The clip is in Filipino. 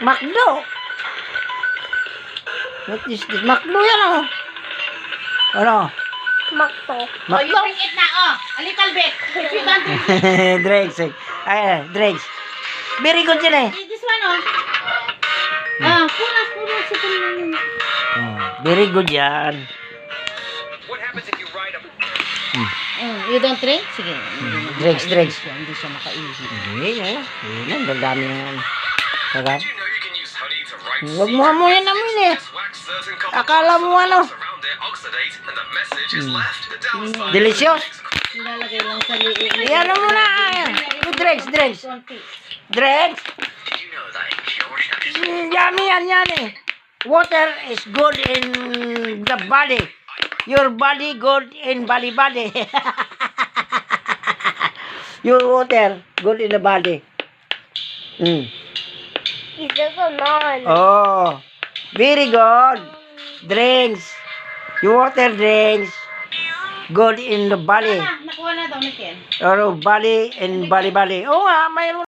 Macdo. What is this? Macdo yan oh. Ano? Makto. Oh, you bring it na, a little bit. If you don't drink Dregs. Ay, Dregs. Very good yan eh. this one, punas. Very good yan. What happens if you ride a... You don't drink? Sige. Dregs. Hindi siya makaihi. Hindi, yun. Ang dami yan. Sagap. Did you know you can use honey to write Huwag mo amuyin namin eh. Just wax certain Akala mo ano? around it, oxidate, and the message is left. The downside... Delicious. Nilalagay lang sa liit. Yan mo na. Dregs. Konti. Dregs. Did you know that in pure champagne... Yummy yan eh. Water is good in the body. Your body good in body. Your water good in the body. Is this a non? Oh, very good. Drinks. Your water drinks good in the body. Nakuha na daw ni Ken. Or body and body. Oh, mayroon.